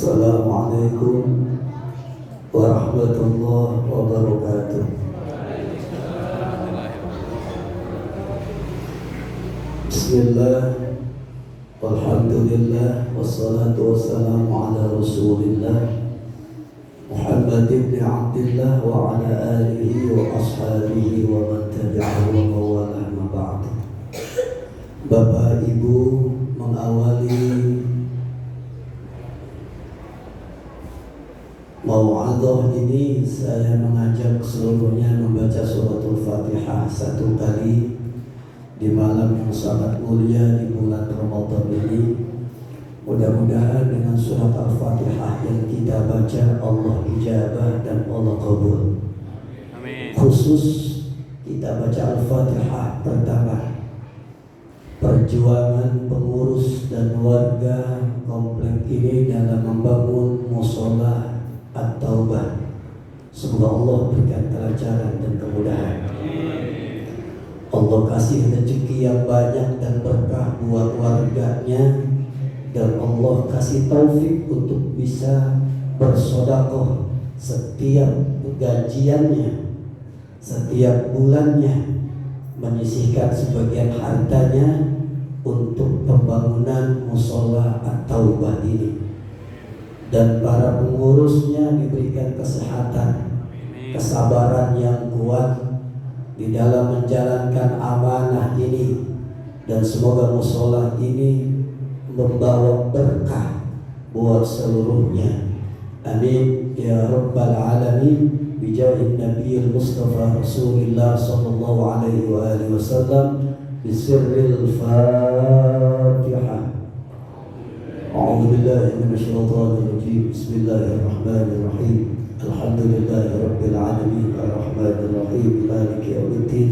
Assalamualaikum warahmatullahi wabarakatuh. Bismillah, walhamdulillah, wassalatu wassalamu ala rasulillah Muhammad ibn Abdillah wa ala alihi wa ashabihi wa man tabi'ahu wa mawalah ma ba'd. Bapak Ibu, mengawali mau'adhah ini saya mengajak seluruhnya membaca suratul Fatihah satu kali di malam yang sangat mulia di bulan Ramadan ini. Mudah-mudahan dengan surat Al-Fatihah yang kita baca Allah ijabah dan Allah qabul. Amin. Khusus kita baca Al-Fatihah pertama, perjuangan pengurus dan warga komplek ini dalam membangun mushola At-Taubah. Semoga Allah berikan kelancaran dan kemudahan. Allah kasih rezeki yang banyak dan berkah buat warganya, dan Allah kasih taufik untuk bisa bersedekah setiap gajiannya, setiap bulannya, menyisihkan sebagian hartanya untuk pembangunan mushola At-Taubah ini. Dan para pengurusnya diberikan kesehatan, kesabaran yang kuat di dalam menjalankan amanah ini, dan semoga mushola ini membawa berkah buat seluruhnya. Amin ya rabbal alamin. Bijahin Nabiyil Mustafa Rasulullah sallallahu alaihi wa alihi wasallam bisirril Fatihah. A'udzu billahi minasyaitonir rajim. Bismillahirrahmanirrahim. Alhamdulillahirabbil alamin arrahmanir rahim maliki yaumiddin.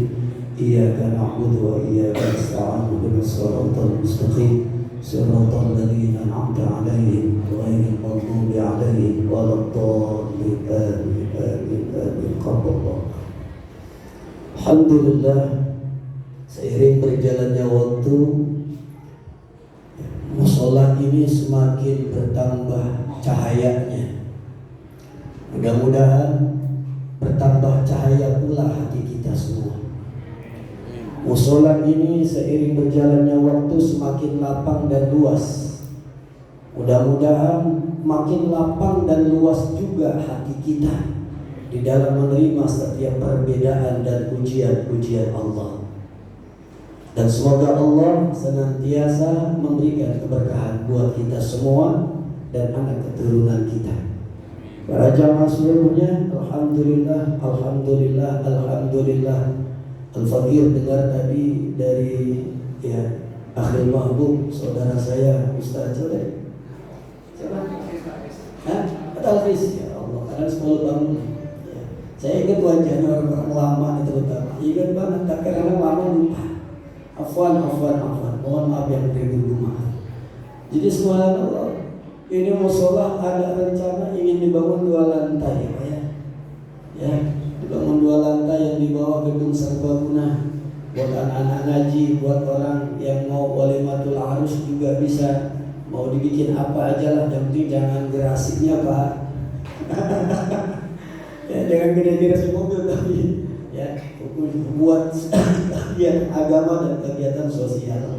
Iyyaka na'budu wa iyyaka nasta'in ihdinas siratal mustaqim siratal ladzina an'amta 'alaihim ghairil maghdubi 'alaihim waladdallin. Amin amin amin. Qabullah. Alhamdulillah, seiring berjalannya waktu, mushola ini semakin bertambah cahayanya. Mudah-mudahan bertambah cahaya pula hati kita semua. Mushola ini seiring berjalannya waktu semakin lapang dan luas. Mudah-mudahan makin lapang dan luas juga hati kita di dalam menerima setiap perbedaan dan ujian-ujian Allah. Dan semoga Allah senantiasa memberikan keberkahan buat kita semua dan anak keturunan kita. Para jamaah seluruhnya, alhamdulillah, alhamdulillah, alhamdulillah. Al-Fakir dengar tadi dari Akhil Mahbub, saudara saya Ustaz Jodeh. Siapa? Al-Fis, ya Allah, karena 10 tahun. Saya ingat wajahnya orang-orang lama itu terutama. Ingat banget, tapi karena lama lupa. Afwan. Mohon maaf yang beribu maaf. Jadi subhanallah, ini mushola ada rencana ingin dibangun 2 lantai, Pak ya. Dibangun 2 lantai yang di bawah gedung serbaguna buat anak-anak ngaji, buat orang yang mau walimatul arus juga bisa. Mau dibikin apa aja lah, yang penting jangan gerasinya Pak. Ya, jangan gede-gede mobil tapi ya buat kegiatan agama dan kegiatan sosial.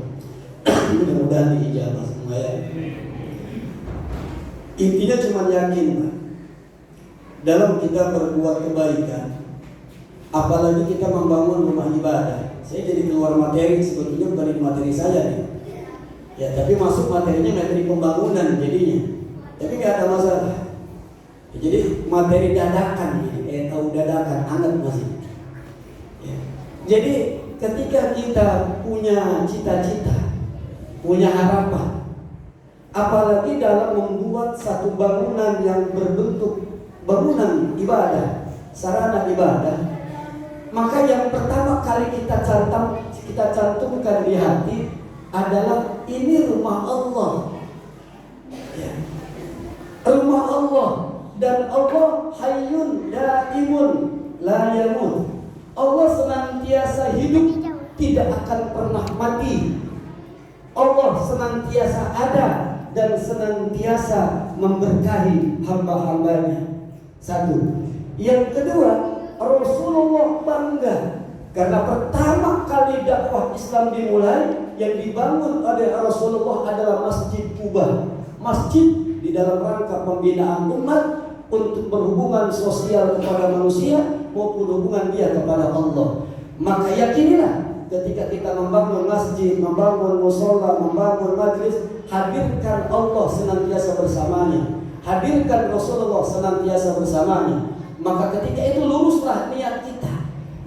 Mudah-mudahan diijabah semua ya. Intinya cuma yakin Pak, dalam kita berbuat kebaikan, apalagi kita membangun rumah ibadah. Saya jadi keluar materi, sebetulnya bukan materi saya nih. Ya, tapi masuk materinya materi pembangunan jadinya. Tapi nggak ada masalah. Ya, jadi materi dadakan ini, tahu dadakan, anget masih. Ya. Jadi ketika kita punya cita-cita, punya harapan, apalagi dalam membuat satu bangunan yang berbentuk bangunan ibadah, sarana ibadah, maka yang pertama kali kita cantumkan di hati adalah ini rumah Allah. Ya. Rumah Allah, dan Allah hayyun daimun la yamut. Allah senantiasa hidup, tidak akan pernah mati. Allah senantiasa ada dan senantiasa memberkahi hamba-hambanya. Satu. Yang kedua, Rasulullah bangga karena pertama kali dakwah Islam dimulai, yang dibangun oleh Rasulullah adalah Masjid Quba. Masjid di dalam rangka pembinaan umat untuk berhubungan sosial kepada manusia maupun hubungan dia kepada Allah. Maka yakinilah ketika kita membangun masjid, membangun musola, membangun majlis, hadirkan Allah senantiasa bersamanya, hadirkan Rasulullah senantiasa bersamanya. Maka ketika itu luruslah niat kita.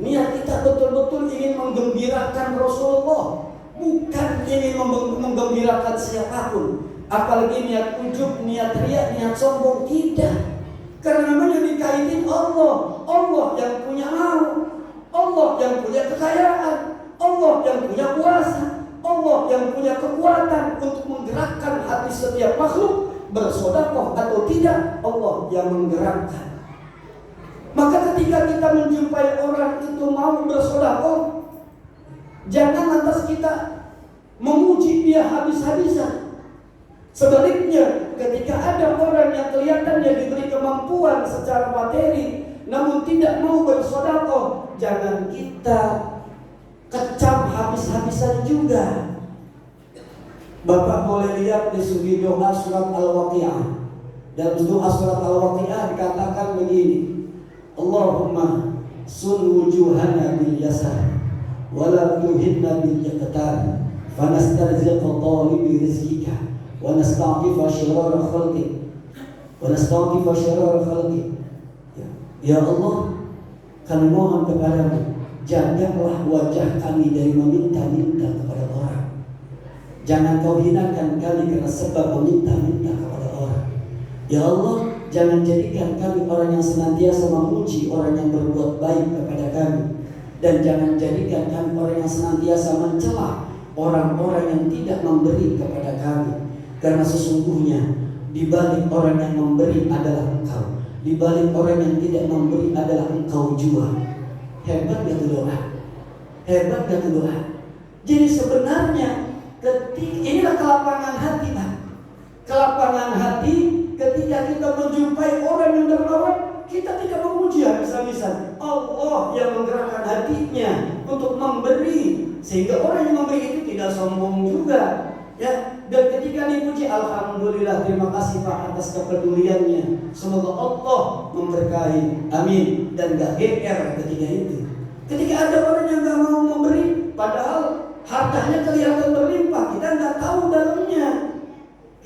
Niat kita betul-betul ingin menggembirakan Rasulullah, bukan ingin menggembirakan siapapun. Apalagi niat ujub, niat riya, niat sombong, tidak. Karena namanya dikaitin Allah. Allah yang punya mau, Allah yang punya kekayaan, Allah yang punya kuasa, Allah yang punya kekuatan untuk menggerakkan hati setiap makhluk bersedekah atau tidak, Allah yang menggerakkan. Maka ketika kita menjumpai orang itu mau bersedekah, jangan lantas kita memuji dia habis-habisan. Sebaliknya, ketika ada orang yang kelihatannya diberi kemampuan secara materi namun tidak mau bersedekah, jangan kita kecam habis-habisan juga. Bapak boleh lihat di segi doa surat Al-Waqi'ah. Dalam doa surat Al-Waqi'ah dikatakan begini: Allahumma sun wujuhana bil yasar wala tuhinna bil yaqtar fanastarziqa talibi rizqika wa nasta'tifa syirara khalqik wa nasta'tifa syirara khalqik. Ya Allah, kami mohon kepadamu, jagalah wajah kami dari meminta-minta kepada orang. Jangan kau hinakan kami karena sebab meminta-minta kepada orang. Ya Allah, jangan jadikan kami orang yang senantiasa memuji orang yang berbuat baik kepada kami, dan jangan jadikan kami orang yang senantiasa mencela orang-orang yang tidak memberi kepada kami. Karena sesungguhnya di balik orang yang memberi adalah Engkau, di balik orang yang tidak memberi adalah Engkau jua. Hebat gak doa? Hebat gak doa? Jadi sebenarnya inilah kelapangan hati, Pak. Kelapangan hati ketika kita menjumpai orang yang dermawan, kita tidak memuji habis-habisan. Allah yang menggerakkan hatinya untuk memberi, sehingga orang yang memberi itu tidak sombong juga, ya. Dan ketika dipuji, alhamdulillah, terima kasih Pak atas kepeduliannya. Semoga Allah memberkahi, amin. Dan gak GR ketika itu. Ketika ada orang yang gak mau memberi, padahal hartanya kelihatan berlimpah, kita nggak tahu dalamnya.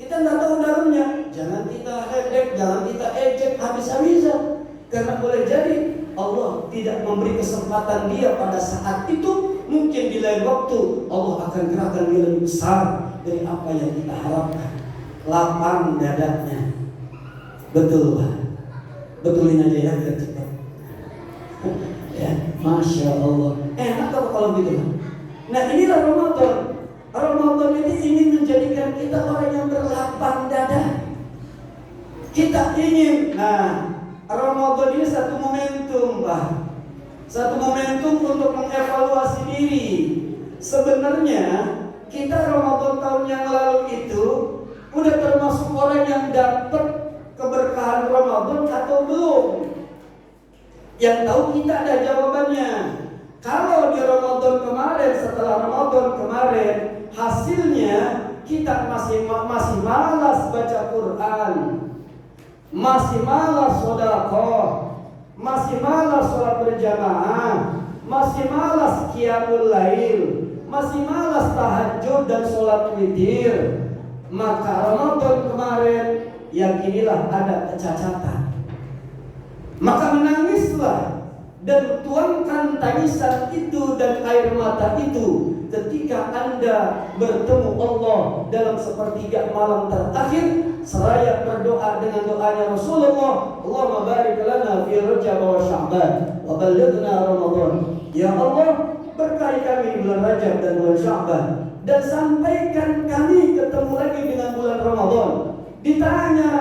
Kita nggak tahu dalamnya. Jangan kita hedek, jangan kita ejek habis-habisan. Karena boleh jadi Allah tidak memberi kesempatan dia pada saat itu. Mungkin di lain waktu Allah akan gerakkan dia lebih besar dari apa yang kita harapkan. Lapang dadanya. Betul Pak. Betulin aja ya biar cepat. Ya, Masya Allah. Enak kalau gitu. Nah inilah Ramadan. Ramadan ini ingin menjadikan kita orang yang berlapang dada. Kita ingin, Ramadan ini satu momentum, Pak. Satu momentum untuk mengevaluasi diri. Sebenarnya kita Ramadan tahun yang lalu itu udah termasuk orang yang dapat keberkahan Ramadan atau belum? Yang tahu kita ada jawabannya. Kalau di Ramadan kemarin, setelah Ramadan kemarin, hasilnya kita masih malas baca Quran, masih malas sedekah, masih malas sholat berjamaah, masih malas qiyamul lail, masih malas tahajud dan sholat witir, maka Ramadan kemarin yakinilah ada kecacatan. Maka menangislah dan tuangkan tangisan itu dan air mata itu ketika Anda bertemu Allah dalam sepertiga malam terakhir, seraya berdoa dengan doanya Rasulullah, Allahumma barik lana fi Rajab wa Sya'ban wa ballighna Ramadan. Ya Allah, berkahi kami bulan Rajab dan bulan Sya'ban, dan sampaikan kami ketemu lagi dengan bulan Ramadan. Ditanya,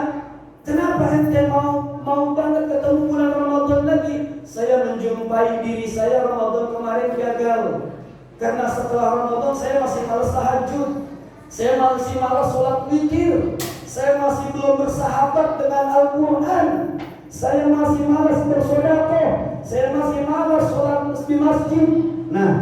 kenapa ente mau banget ketemu bulan Ramadan lagi? Saya menjumpai diri saya Ramadan kemarin gagal. Karena setelah Ramadan saya masih malas tahajud, saya masih malas sholat witir, saya masih belum bersahabat dengan Al-Quran, saya masih malas bersedekah, saya masih malas sholat di masjid. Nah,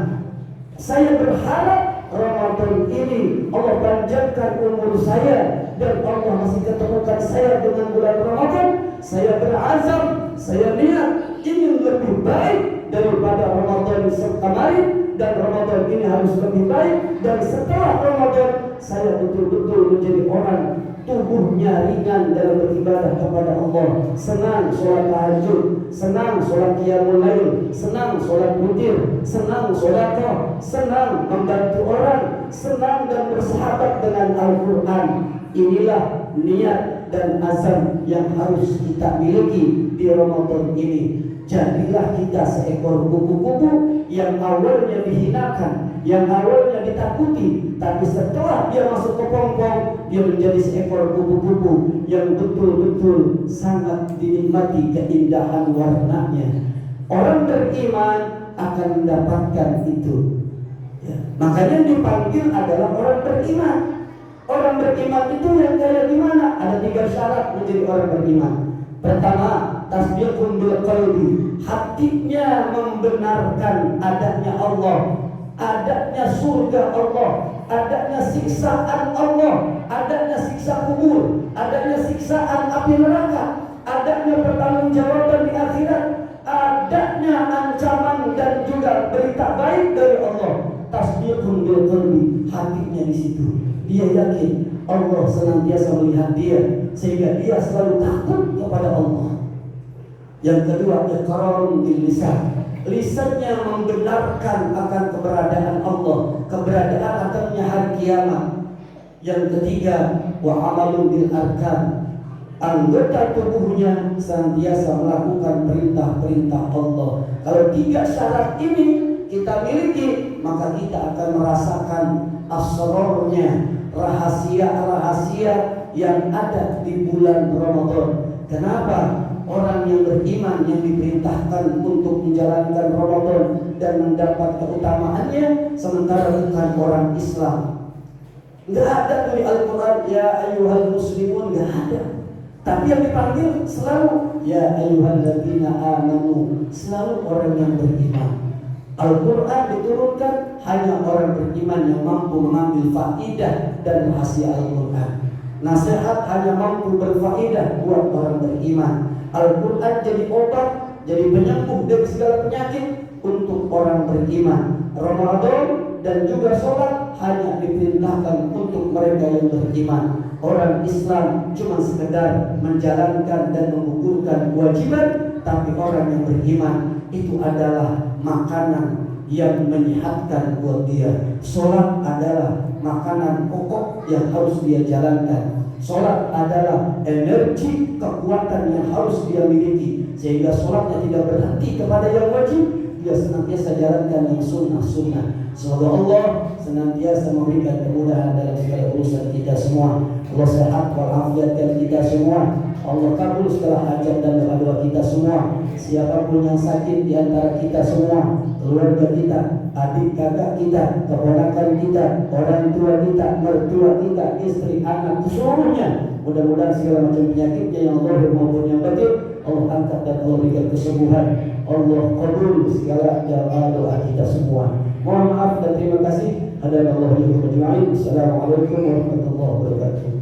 saya berharap Ramadan ini Allah panjangkan umur saya dan Allah masih ketemukan saya dengan bulan Ramadan. Saya berazam, saya niat ingin lebih baik daripada Ramadan kemarin, dan Ramadan ini harus lebih baik. Dan setelah Ramadan saya betul-betul menjadi orang tubuhnya ringan dalam beribadah kepada Allah, senang sholat tahajud, senang sholat qiyamul lail, senang sholat witir, senang sedekah, senang membantu orang, senang dan bersahabat dengan Al-Quran. Inilah niat dan azam yang harus kita miliki di Ramadan ini. Jadilah kita seekor kupu-kupu yang awalnya dihinakan, yang awalnya ditakuti, tapi setelah dia masuk ke pongpong, dia menjadi seekor kupu-kupu yang betul-betul sangat dinikmati keindahan warnanya. Orang beriman akan mendapatkan itu. Ya. Makanya dipanggil adalah orang beriman. Orang beriman itu yang kayak gimana? Ada 3 syarat menjadi orang beriman. Pertama, tasdiqun bil qalbi, hatinya membenarkan adanya Allah, adanya surga Allah, adanya siksaan Allah, adanya siksa kubur, adanya siksaan api neraka, adanya pertanggungjawaban di akhirat, adanya ancaman dan juga berita baik dari Allah. Tasdiqun bil qalbi, hatinya di situ. Dia yakin Allah senantiasa melihat dia, sehingga dia selalu takut kepada Allah. Yang kedua, iqrarun bil lisan, lisannya membenarkan akan keberadaan Allah, keberadaan adanya hari kiamat. Yang ketiga, wa amalun bil arkan, anggota tubuhnya senantiasa melakukan perintah-perintah Allah. Kalau 3 syarat ini kita miliki, maka kita akan merasakan asrornya, rahasia-rahasia yang ada di bulan Ramadan. Kenapa? Orang yang beriman yang diperintahkan untuk menjalankan Ramadan dan mendapat keutamaannya, sementara bukan orang Islam. Enggak ada dari Al-Quran ya ayyuhal muslimun, enggak ada. Tapi yang dipanggil selalu ya ayyuhalladzina amanu, selalu orang yang beriman. Al-Quran diturunkan hanya orang beriman yang mampu mengambil faidah dan rahasia Al-Quran. Nasihat hanya mampu berfaidah buat orang beriman. Al-Quran jadi obat, jadi penyembuh dari segala penyakit untuk orang beriman. Ramadan dan juga sholat hanya diperintahkan untuk mereka yang beriman. Orang Islam cuma sekedar menjalankan dan menggugurkan kewajiban, tapi orang yang beriman itu adalah makanan yang menyehatkan buat dia. Sholat adalah makanan pokok yang harus dia jalankan. Sholat adalah energi kekuatan yang harus dia miliki, sehingga sholatnya tidak berhenti kepada yang wajib, dia senantiasa jalankan yang sunnah-sunnah. Semoga Allah senantiasa memberikan kemudahan dalam segala urusan kita semua. Allah sehat walafiatkan kita semua. Allah kabul segala hajat dan doa-doa kita semua. Siapapun yang sakit di antara kita semua, keluarga kita, adik kakak kita, keponakan kita, orang tua kita, mertua kita, istri, anak, seluruhnya, mudah-mudahan segala macam penyakitnya yang zahir maupun yang batin Allah angkat dan Allah berikan kesembuhan. Allah kabul segala doa kita semua. Mohon maaf dan terima kasih. Assalamualaikum warahmatullahi wabarakatuh.